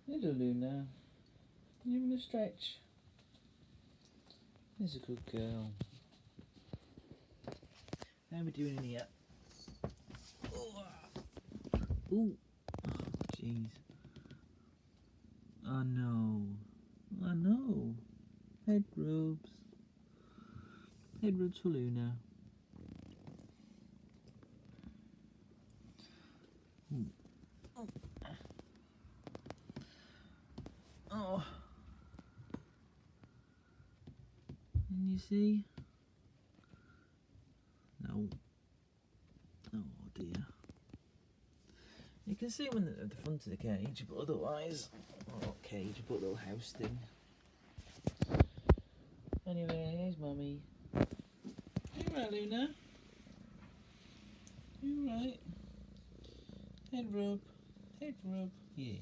Hello, Luna. You having a stretch? There's a good girl. How are we doing in here? Ooh. Jeez. Oh no. Oh no. Head rubs. Head rubs for Luna. Ooh. Oh. And you see? No. Oh dear. You can see one at the front of the cage, but otherwise, not cage, but little house thing. Anyway, here's Mummy. You right, Luna? You right? Head rub. Head rub. Yay.